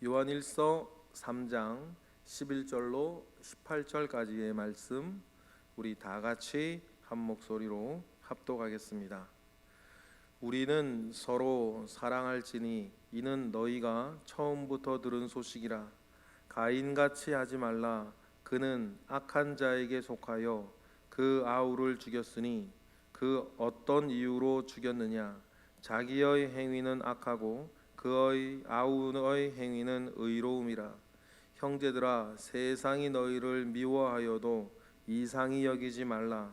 요한일서 3장 11절로 18절까지의 말씀 우리 다 같이 한 목소리로 합독하겠습니다. 우리는 서로 사랑할지니 이는 너희가 처음부터 들은 소식이라. 가인같이 하지 말라. 그는 악한 자에게 속하여 그 아우를 죽였으니 그 어떤 이유로 죽였느냐? 자기의 행위는 악하고 그의 아우의 행위는 의로움이라. 형제들아, 세상이 너희를 미워하여도 이상히 여기지 말라.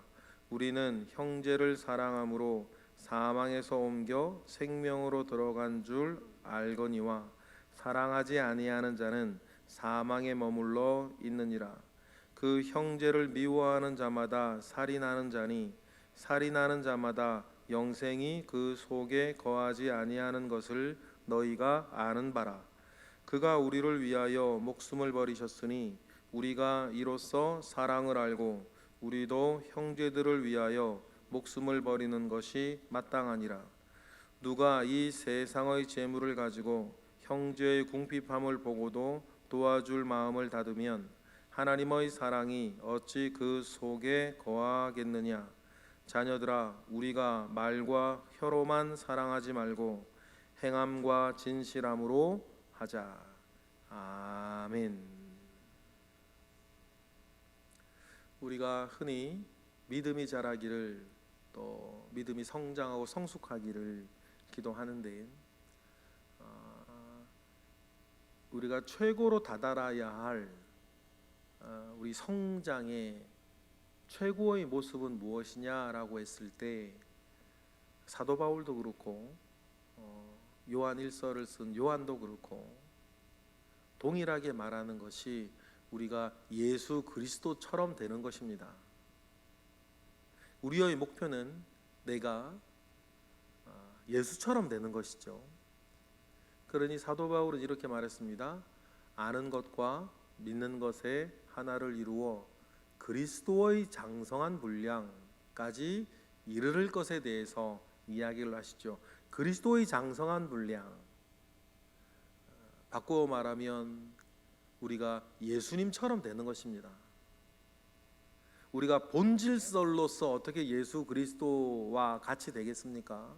우리는 형제를 사랑함으로 사망에서 옮겨 생명으로 들어간 줄 알거니와 사랑하지 아니하는 자는 사망에 머물러 있느니라. 그 형제를 미워하는 자마다 살인하는 자니 살인하는 자마다 영생이 그 속에 거하지 아니하는 것을 너희가 아는 바라. 그가 우리를 위하여 목숨을 버리셨으니 우리가 이로써 사랑을 알고 우리도 형제들을 위하여 목숨을 버리는 것이 마땅하니라. 누가 이 세상의 재물을 가지고 형제의 궁핍함을 보고도 도와줄 마음을 닫으면 하나님의 사랑이 어찌 그 속에 거하겠느냐? 자녀들아, 우리가 말과 혀로만 사랑하지 말고 행함과 진실함으로 하자. 아멘. 우리가 흔히 믿음이 자라기를 또 믿음이 성장하고 성숙하기를 기도하는데 우리가 최고로 다다라야 할 우리 성장의 최고의 모습은 무엇이냐라고 했을 때 사도 바울도 그렇고 요한 일서를 쓴 요한도 그렇고 동일하게 말하는 것이 우리가 예수 그리스도처럼 되는 것입니다. 우리의 목표는 내가 예수처럼 되는 것이죠. 그러니 사도 바울은 이렇게 말했습니다. 아는 것과 믿는 것에 하나를 이루어 그리스도의 장성한 분량까지 이르를 것에 대해서 이야기를 하시죠. 그리스도의 장성한 분량, 바꾸어 말하면 우리가 예수님처럼 되는 것입니다. 우리가 본질설로서 어떻게 예수 그리스도와 같이 되겠습니까?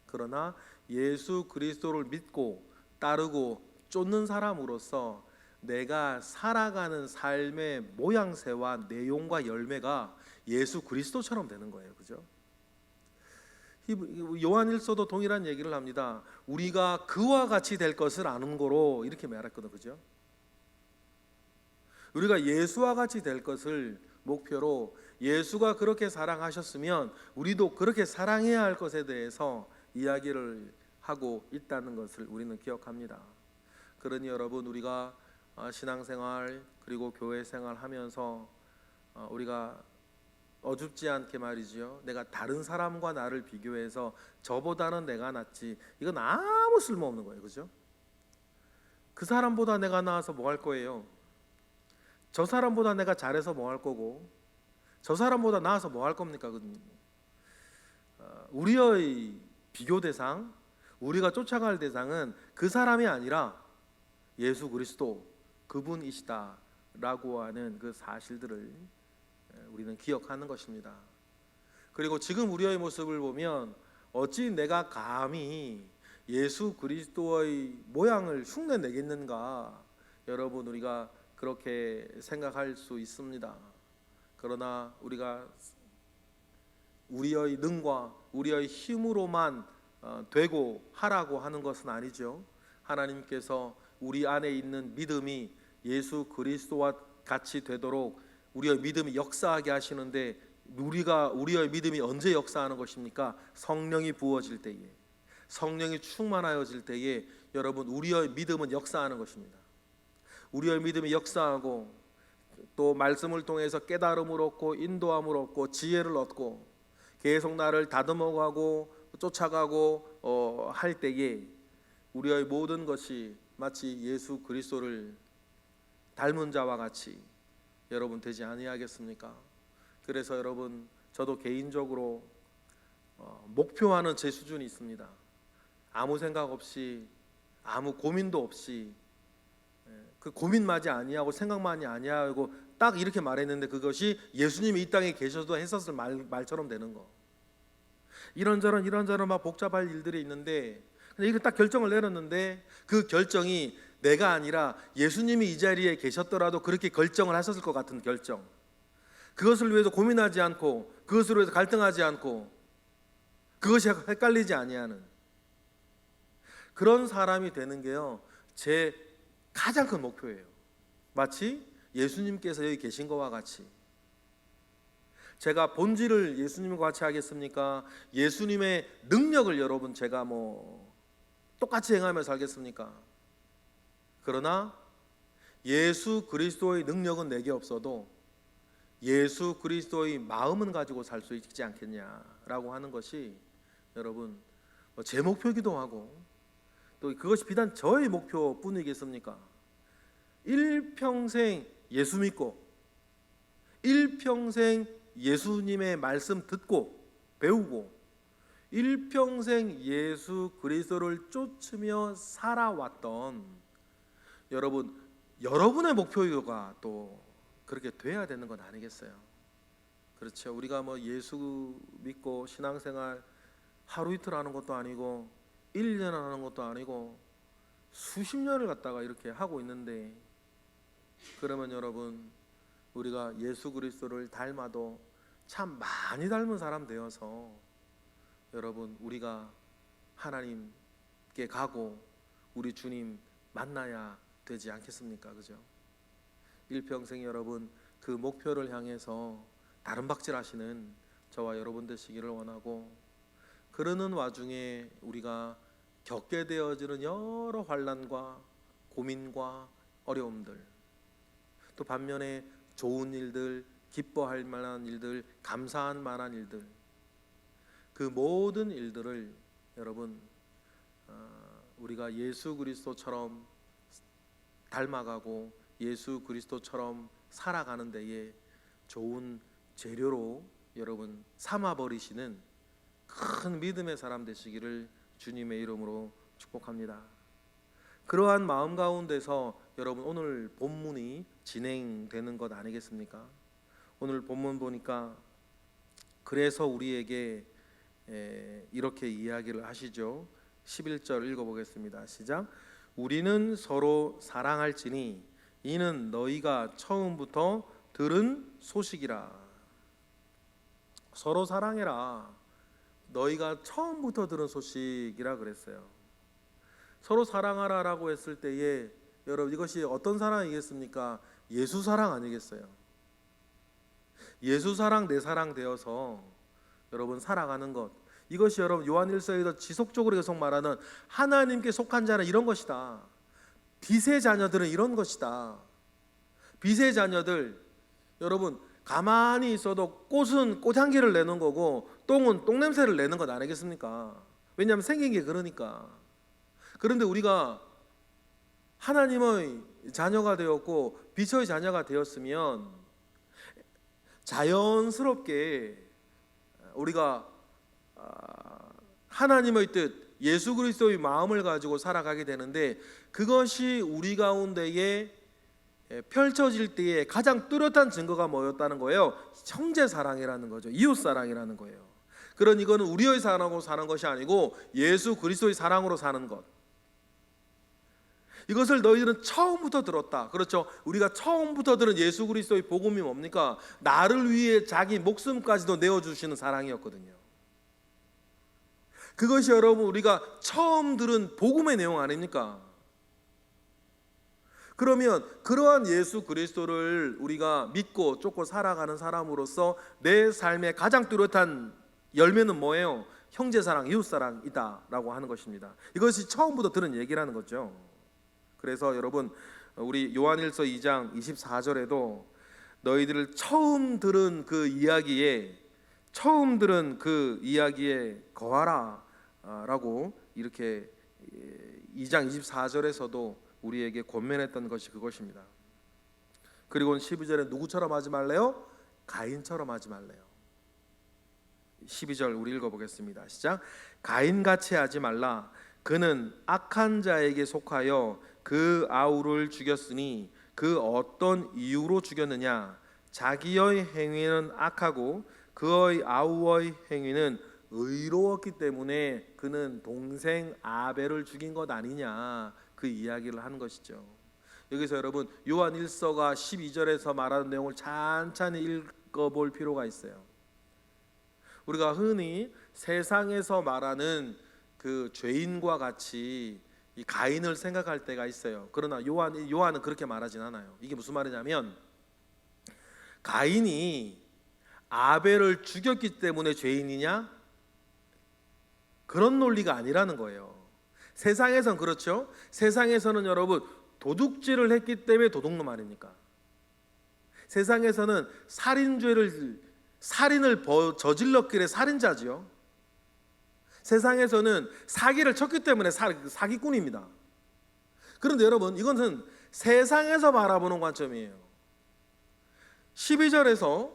그러나 예수 그리스도를 믿고 따르고 쫓는 사람으로서 내가 살아가는 삶의 모양새와 내용과 열매가 예수 그리스도처럼 되는 거예요. 그죠? 요한일서도 동일한 얘기를 합니다. 우리가 그와 같이 될 것을 아는 거로 이렇게 말했거든. 그죠? 우리가 예수와 같이 될 것을 목표로 예수가 그렇게 사랑하셨으면 우리도 그렇게 사랑해야 할 것에 대해서 이야기를 하고 있다는 것을 우리는 기억합니다. 그러니 여러분, 우리가 신앙생활 그리고 교회 생활 하면서 우리가 어줍지 않게 말이죠, 내가 다른 사람과 나를 비교해서 저보다는 내가 낫지, 이건 아무 쓸모없는 거예요. 그죠? 그 사람보다 내가 나아서 뭐 할 거예요? 저 사람보다 내가 잘해서 뭐 할 거고, 저 사람보다 나아서 뭐 할 겁니까? 우리의 비교 대상, 우리가 쫓아갈 대상은 그 사람이 아니라 예수 그리스도, 그분이시다라고 하는 그 사실들을 우리는 기억하는 것입니다. 그리고 지금 우리의 모습을 보면 어찌 내가 감히 예수 그리스도의 모양을 흉내내겠는가? 여러분, 우리가 그렇게 생각할 수 있습니다. 그러나 우리가 우리의 능과 우리의 힘으로만 되고 하라고 하는 것은 아니죠. 하나님께서 우리 안에 있는 믿음이 예수 그리스도와 같이 되도록 우리의 믿음이 역사하게 하시는데, 우리의 믿음이 언제 역사하는 것입니까? 성령이 부어질 때에, 성령이 충만하여질 때에 여러분, 우리의 믿음은 역사하는 것입니다. 우리의 믿음이 역사하고 또 말씀을 통해서 깨달음을 얻고 인도함을 얻고 지혜를 얻고 계속 나를 다듬어가고 쫓아가고 할 때에 우리의 모든 것이 마치 예수 그리스도를 닮은 자와 같이 여러분 되지 아니하겠습니까? 그래서 여러분, 저도 개인적으로 목표하는 제 수준이 있습니다. 아무 생각 없이, 아무 고민도 없이 그 고민마지 아니하고 생각만이 아니하고 딱 이렇게 말했는데 그것이 예수님이 이 땅에 계셔도 했었을 말처럼 되는 거. 이런저런 막 복잡할 일들이 있는데 근데 이렇게 딱 결정을 내렸는데 그 결정이 내가 아니라 예수님이 이 자리에 계셨더라도 그렇게 결정을 하셨을 것 같은 결정. 그것을 위해서 고민하지 않고 그것을 위해서 갈등하지 않고 그것이 헷갈리지 아니하는 그런 사람이 되는 게요 제 가장 큰 목표예요. 마치 예수님께서 여기 계신 것과 같이 제가 본질을 예수님과 같이 하겠습니까? 예수님의 능력을 여러분 제가 똑같이 행하며 살겠습니까? 그러나 예수 그리스도의 능력은 내게 없어도 예수 그리스도의 마음은 가지고 살 수 있지 않겠냐라고 하는 것이 여러분 제 목표이기도 하고 또 그것이 비단 저의 목표뿐이겠습니까? 일평생 예수 믿고 일평생 예수님의 말씀 듣고 배우고 일평생 예수 그리스도를 쫓으며 살아왔던 여러분의 목표가 또 그렇게 돼야 되는 건 아니겠어요? 그렇죠. 우리가 예수 믿고 신앙생활 하루 이틀 하는 것도 아니고 1년 하는 것도 아니고 수십 년을 갖다가 이렇게 하고 있는데 그러면 여러분 우리가 예수 그리스도를 닮아도 참 많이 닮은 사람 되어서 여러분 우리가 하나님께 가고 우리 주님 만나야 되지 않겠습니까? 그죠? 일평생 여러분 그 목표를 향해서 다름박질하시는 저와 여러분 되시기를 원하고 그러는 와중에 우리가 겪게 되어지는 여러 환난과 고민과 어려움들 또 반면에 좋은 일들 기뻐할 만한 일들 감사할 만한 일들 그 모든 일들을 여러분 우리가 예수 그리스도처럼 닮아가고 예수 그리스도처럼 살아가는 데에 좋은 재료로 여러분 삼아버리시는 큰 믿음의 사람 되시기를 주님의 이름으로 축복합니다. 그러한 마음 가운데서 여러분 오늘 본문이 진행되는 것 아니겠습니까? 오늘 본문 보니까 그래서 우리에게 이렇게 이야기를 하시죠. 11절 읽어보겠습니다. 시작. 우리는 서로 사랑할지니 이는 너희가 처음부터 들은 소식이라. 서로 사랑해라. 너희가 처음부터 들은 소식이라 그랬어요. 서로 사랑하라라고 했을 때에 여러분 이것이 어떤 사랑이겠습니까? 예수 사랑 아니겠어요? 예수 사랑 내 사랑 되어서 여러분 살아가는 것 이것이 여러분 요한일서에서 지속적으로 계속 말하는 하나님께 속한 자는 이런 것이다. 빛의 자녀들은 이런 것이다. 빛의 자녀들 여러분 가만히 있어도 꽃은 꽃향기를 내는 거고 똥은 똥냄새를 내는 것 아니겠습니까? 왜냐하면 생긴 게 그러니까. 그런데 우리가 하나님의 자녀가 되었고 빛의 자녀가 되었으면 자연스럽게 우리가 하나님의 뜻 예수 그리스도의 마음을 가지고 살아가게 되는데 그것이 우리 가운데에 펼쳐질 때에 가장 뚜렷한 증거가 뭐였다는 거예요? 형제 사랑이라는 거죠. 이웃 사랑이라는 거예요. 그런 이거는 우리의 사랑으로 사는 것이 아니고 예수 그리스도의 사랑으로 사는 것. 이것을 너희들은 처음부터 들었다. 그렇죠. 우리가 처음부터 들은 예수 그리스도의 복음이 뭡니까? 나를 위해 자기 목숨까지도 내어주시는 사랑이었거든요. 그것이 여러분 우리가 처음 들은 복음의 내용 아닙니까? 그러면 그러한 예수 그리스도를 우리가 믿고 쫓고 살아가는 사람으로서 내 삶의 가장 뚜렷한 열매는 뭐예요? 형제사랑, 이웃사랑이다 라고 하는 것입니다. 이것이 처음부터 들은 얘기라는 거죠. 그래서 여러분 우리 요한일서 2장 24절에도 너희들을 처음 들은 그 이야기에 거하라 라고 이렇게 2장 24절에서도 우리에게 권면했던 것이 그것입니다. 그리고 12절에 누구처럼 하지 말래요? 가인처럼 하지 말래요. 12절 우리 읽어보겠습니다. 시작. 가인같이 하지 말라. 그는 악한 자에게 속하여 그 아우를 죽였으니 그 어떤 이유로 죽였느냐? 자기의 행위는 악하고 그의 아우의 행위는 의로웠기 때문에 그는 동생 아벨을 죽인 것 아니냐, 그 이야기를 하는 것이죠. 여기서 여러분 요한 1서가 12절에서 말하는 내용을 찬찬히 읽어볼 필요가 있어요. 우리가 흔히 세상에서 말하는 그 죄인과 같이 이 가인을 생각할 때가 있어요. 그러나 요한은 그렇게 말하진 않아요. 이게 무슨 말이냐면, 가인이 아벨을 죽였기 때문에 죄인이냐? 그런 논리가 아니라는 거예요. 세상에선 그렇죠. 세상에서는 여러분 도둑질을 했기 때문에 도둑놈 아닙니까? 세상에서는 살인을 저질렀길래 살인자지요. 세상에서는 사기를 쳤기 때문에 사기꾼입니다. 그런데 여러분, 이것은 세상에서 바라보는 관점이에요. 12절에서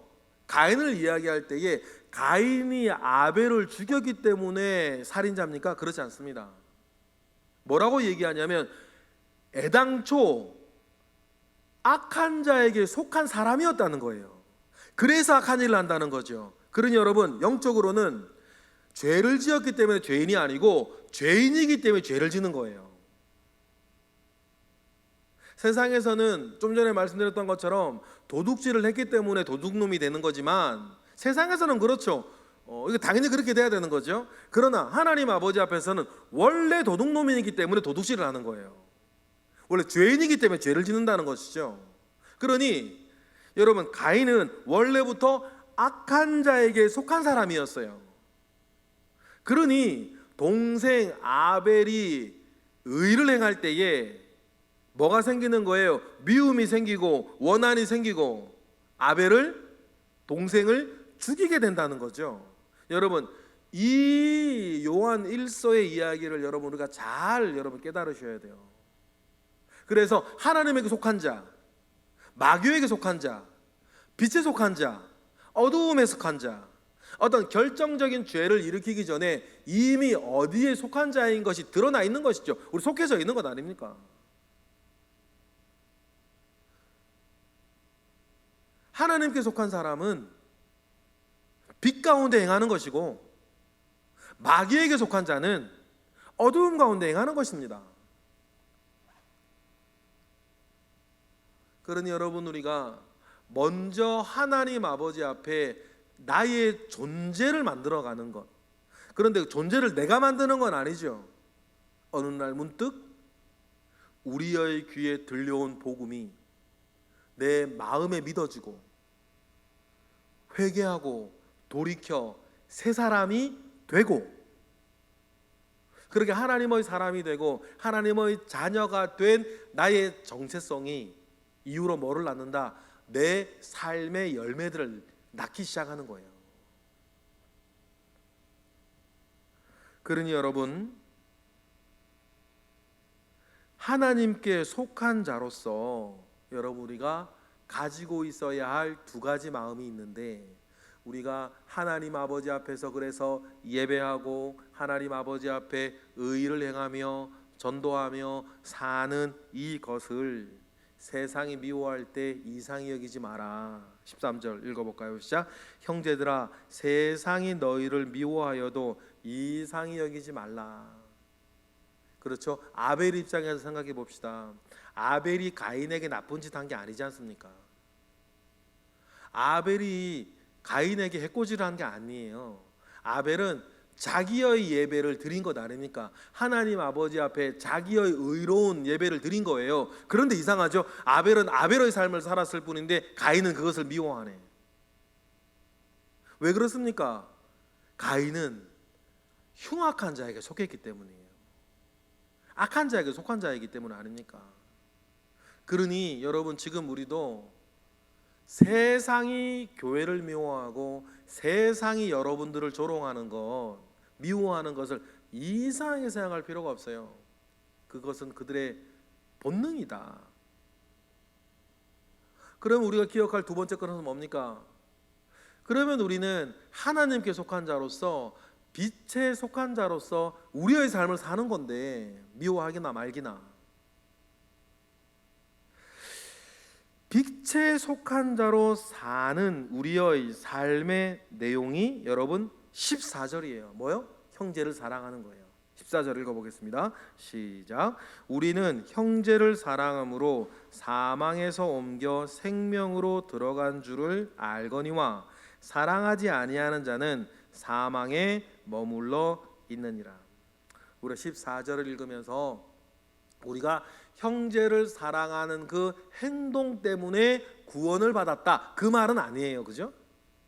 가인을 이야기할 때에 가인이 아벨을 죽였기 때문에 살인자입니까? 그렇지 않습니다. 뭐라고 얘기하냐면, 애당초 악한 자에게 속한 사람이었다는 거예요. 그래서 악한 일을 한다는 거죠. 그러니 여러분, 영적으로는 죄를 지었기 때문에 죄인이 아니고 죄인이기 때문에 죄를 지는 거예요. 세상에서는 좀 전에 말씀드렸던 것처럼 도둑질을 했기 때문에 도둑놈이 되는 거지만, 세상에서는 그렇죠. 이거 당연히 그렇게 돼야 되는 거죠. 그러나 하나님 아버지 앞에서는 원래 도둑놈이기 때문에 도둑질을 하는 거예요. 원래 죄인이기 때문에 죄를 짓는다는 것이죠. 그러니 여러분, 가인은 원래부터 악한 자에게 속한 사람이었어요. 그러니 동생 아벨이 의를 행할 때에 뭐가 생기는 거예요? 미움이 생기고 원한이 생기고 동생을 죽이게 된다는 거죠. 여러분, 이 요한 1서의 이야기를 우리가 잘 깨달으셔야 돼요. 그래서 하나님에게 속한 자, 마귀에게 속한 자, 빛에 속한 자, 어두움에 속한 자, 어떤 결정적인 죄를 일으키기 전에 이미 어디에 속한 자인 것이 드러나 있는 것이죠. 우리 속해져 있는 것 아닙니까? 하나님께 속한 사람은 빛 가운데 행하는 것이고, 마귀에게 속한 자는 어두움 가운데 행하는 것입니다. 그러니 여러분, 우리가 먼저 하나님 아버지 앞에 나의 존재를 만들어가는 것, 그런데 존재를 내가 만드는 건 아니죠. 어느 날 문득 우리의 귀에 들려온 복음이 내 마음에 믿어지고 회개하고 돌이켜 새 사람이 되고, 그렇게 하나님의 사람이 되고 하나님의 자녀가 된 나의 정체성이 이후로 뭐를 낳는다? 내 삶의 열매들을 낳기 시작하는 거예요. 그러니 여러분, 하나님께 속한 자로서 여러분, 우리가 가지고 있어야 할 두 가지 마음이 있는데, 우리가 하나님 아버지 앞에서 그래서 예배하고 하나님 아버지 앞에 의를 행하며 전도하며 사는 이것을 세상이 미워할 때 이상히 여기지 마라. 13절 읽어볼까요? 시작. 형제들아, 세상이 너희를 미워하여도 이상히 여기지 말라. 그렇죠? 아벨 입장에서 생각해 봅시다. 아벨이 가인에게 나쁜 짓 한 게 아니지 않습니까? 아벨이 가인에게 해코지를 한 게 아니에요. 아벨은 자기의 예배를 드린 것 아닙니까? 하나님 아버지 앞에 자기의 의로운 예배를 드린 거예요. 그런데 이상하죠? 아벨은 아벨의 삶을 살았을 뿐인데 가인은 그것을 미워하네. 왜 그렇습니까? 가인은 흉악한 자에게 속했기 때문이에요. 악한 자에게 속한 자이기 때문 아닙니까? 그러니 여러분, 지금 우리도 세상이 교회를 미워하고 세상이 여러분들을 조롱하는 것, 미워하는 것을 이상하게 생각할 필요가 없어요. 그것은 그들의 본능이다. 그러면 우리가 기억할 두 번째 것은 뭡니까? 그러면 우리는 하나님께 속한 자로서, 빛에 속한 자로서 우리의 삶을 사는 건데, 미워하기나 말기나. 빛에 속한 자로 사는 우리의 삶의 내용이 여러분 14절이에요. 뭐요? 형제를 사랑하는 거예요. 14절 읽어보겠습니다. 시작. 우리는 형제를 사랑함으로 사망에서 옮겨 생명으로 들어간 줄을 알거니와 사랑하지 아니하는 자는 사망에 머물러 있느니라. 우리 14절을 읽으면서 우리가 형제를 사랑하는 그 행동 때문에 구원을 받았다, 그 말은 아니에요. 그죠?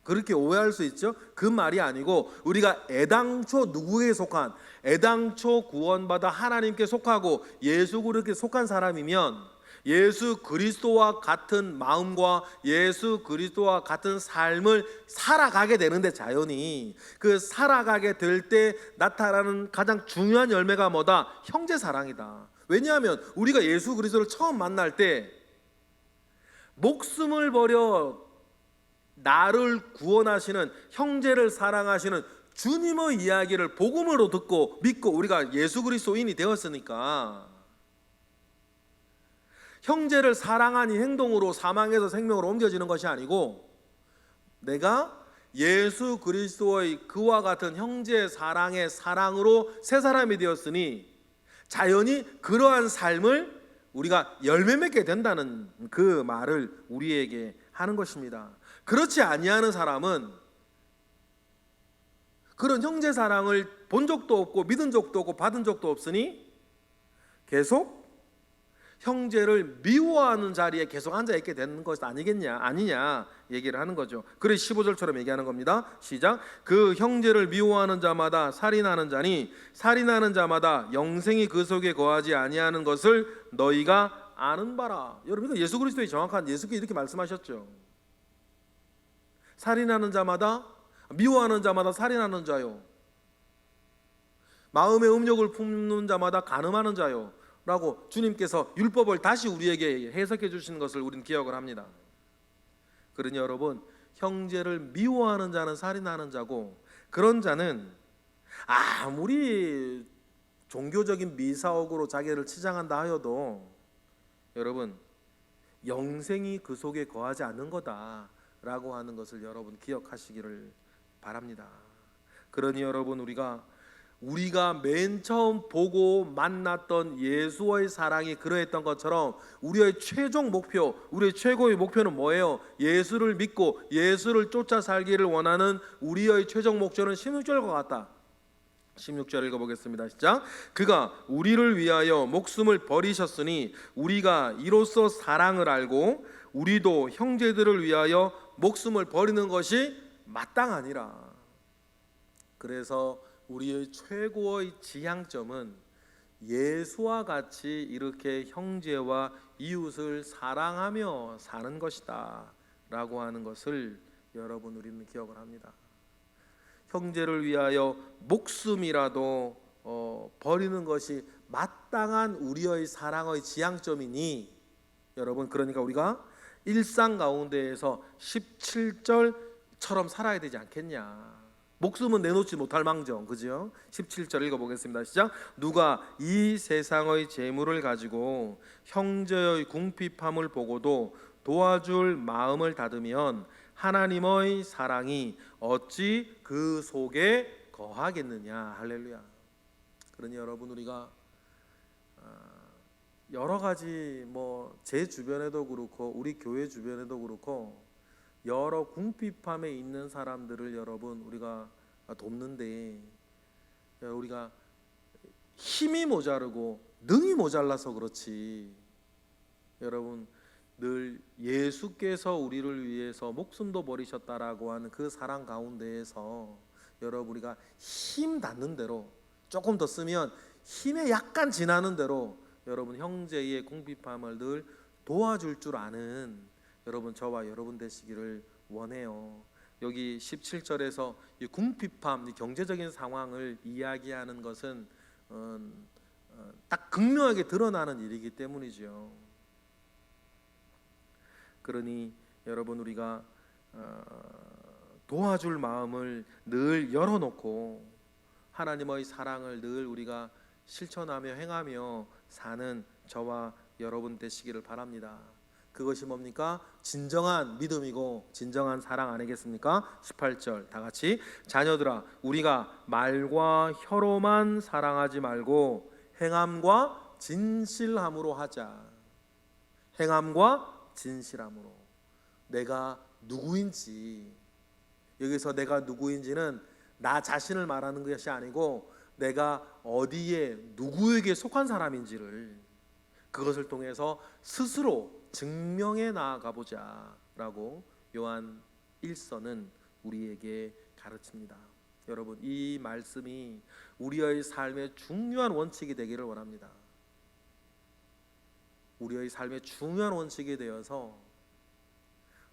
그렇게 오해할 수 있죠. 그 말이 아니고 우리가 애당초 누구에게 속한, 애당초 구원받아 하나님께 속하고 예수 그리스도에 속한 사람이면 예수 그리스도와 같은 마음과 예수 그리스도와 같은 삶을 살아가게 되는데, 자연히 그 살아가게 될 때 나타나는 가장 중요한 열매가 뭐다? 형제 사랑이다. 왜냐하면 우리가 예수 그리스도를 처음 만날 때 목숨을 버려 나를 구원하시는, 형제를 사랑하시는 주님의 이야기를 복음으로 듣고 믿고 우리가 예수 그리스도인이 되었으니까, 형제를 사랑하니 행동으로 사망에서 생명으로 옮겨지는 것이 아니고 내가 예수 그리스도의 그와 같은 형제의 사랑의 사랑으로 새 사람이 되었으니 자연히 그러한 삶을 우리가 열매 맺게 된다는 그 말을 우리에게 하는 것입니다. 그렇지 아니하는 사람은 그런 형제 사랑을 본 적도 없고 믿은 적도 없고 받은 적도 없으니 계속 형제를 미워하는 자리에 계속 앉아있게 되는 것이 아니냐 얘기를 하는 거죠. 그래서 15절처럼 얘기하는 겁니다. 시작. 그 형제를 미워하는 자마다 살인하는 자니 살인하는 자마다 영생이 그 속에 거하지 아니하는 것을 너희가 아는 바라. 여러분, 이거 예수 그리스도의 정확한, 예수께서 이렇게 말씀하셨죠. 살인하는 자마다, 미워하는 자마다 살인하는 자요, 마음의 음욕을 품는 자마다 간음하는 자요 라고 주님께서 율법을 다시 우리에게 해석해 주시는 것을 우리는 기억을 합니다. 그러니 여러분, 형제를 미워하는 자는 살인하는 자고, 그런 자는 아무리 종교적인 미사옥으로 자기를 치장한다 하여도 여러분 영생이 그 속에 거하지 않는 거다라고 하는 것을 여러분 기억하시기를 바랍니다. 그러니 여러분, 우리가 맨 처음 보고 만났던 예수의 사랑이 그러했던 것처럼 우리의 최종 목표, 우리의 최고의 목표는 뭐예요? 예수를 믿고 예수를 쫓아 살기를 원하는 우리의 최종 목표는 16절과 같다. 16절 읽어보겠습니다. 시작. 그가 우리를 위하여 목숨을 버리셨으니 우리가 이로써 사랑을 알고 우리도 형제들을 위하여 목숨을 버리는 것이 마땅하니라. 그래서 우리의 최고의 지향점은 예수와 같이 이렇게 형제와 이웃을 사랑하며 사는 것이다 라고 하는 것을 여러분 우리는 기억을 합니다. 형제를 위하여 목숨이라도 버리는 것이 마땅한 우리의 사랑의 지향점이니 여러분, 그러니까 우리가 일상 가운데에서 17절처럼 살아야 되지 않겠냐. 목숨은 내놓지 못할 망정, 그죠? 17절 읽어보겠습니다. 시작. 누가 이 세상의 재물을 가지고 형제의 궁핍함을 보고도 도와줄 마음을 닫으면 하나님의 사랑이 어찌 그 속에 거하겠느냐. 할렐루야. 그러니 여러분, 우리가 여러 가지 제 주변에도 그렇고 우리 교회 주변에도 그렇고 여러 궁핍함에 있는 사람들을 여러분 우리가 돕는데, 우리가 힘이 모자르고 능이 모자라서 그렇지, 여러분 늘 예수께서 우리를 위해서 목숨도 버리셨다라고 하는 그 사랑 가운데에서 여러분 우리가 힘 닿는 대로 조금 더 쓰면 힘에 약간 지나는 대로 여러분 형제의 궁핍함을 늘 도와줄 줄 아는 여러분 저와 여러분 되시기를 원해요. 여기 17절에서 이 궁핍함, 이 경제적인 상황을 이야기하는 것은 딱 극명하게 드러나는 일이기 때문이죠. 그러니 여러분 우리가 도와줄 마음을 늘 열어놓고 하나님의 사랑을 늘 우리가 실천하며 행하며 사는 저와 여러분 되시기를 바랍니다. 그것이 뭡니까? 진정한 믿음이고 진정한 사랑 아니겠습니까? 18절 다 같이 자녀들아 우리가 말과 혀로만 사랑하지 말고 행함과 진실함으로 하자. 행함과 진실함으로. 내가 누구인지, 여기서 내가 누구인지는 나 자신을 말하는 것이 아니고 내가 어디에 누구에게 속한 사람인지를 그것을 통해서 스스로 증명해 나아가 보자라고 요한 1서는 우리에게 가르칩니다. 여러분, 이 말씀이 우리의 삶의 중요한 원칙이 되기를 원합니다. 우리의 삶의 중요한 원칙이 되어서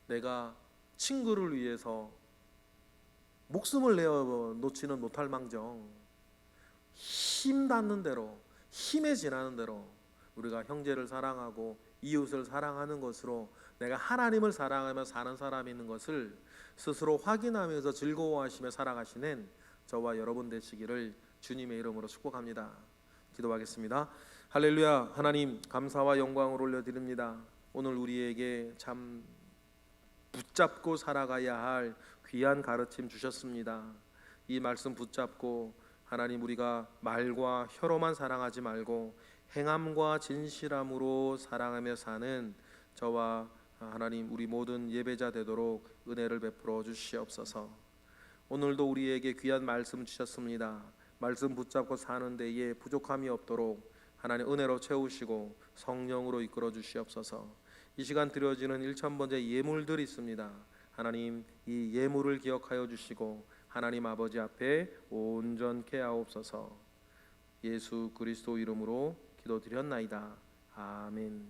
내가 친구를 위해서 목숨을 내어 놓지는 못할 망정 힘 닿는 대로, 힘에 지나는 대로 우리가 형제를 사랑하고 이웃을 사랑하는 것으로 내가 하나님을 사랑하며 사는 사람이 있는 것을 스스로 확인하면서 즐거워하시며 살아가시는 저와 여러분 되시기를 주님의 이름으로 축복합니다. 기도하겠습니다. 할렐루야. 하나님 감사와 영광을 올려드립니다. 오늘 우리에게 참 붙잡고 살아가야 할 귀한 가르침 주셨습니다. 이 말씀 붙잡고 하나님 우리가 말과 혀로만 사랑하지 말고 행함과 진실함으로 사랑하며 사는 저와 하나님 우리 모든 예배자 되도록 은혜를 베풀어 주시옵소서. 오늘도 우리에게 귀한 말씀 주셨습니다. 말씀 붙잡고 사는 데에 부족함이 없도록 하나님 은혜로 채우시고 성령으로 이끌어 주시옵소서. 이 시간 드려지는 1000번째 예물들이 있습니다. 하나님 이 예물을 기억하여 주시고 하나님 아버지 앞에 온전케 하옵소서. 예수 그리스도 이름으로 기도드렸나이다. 아멘.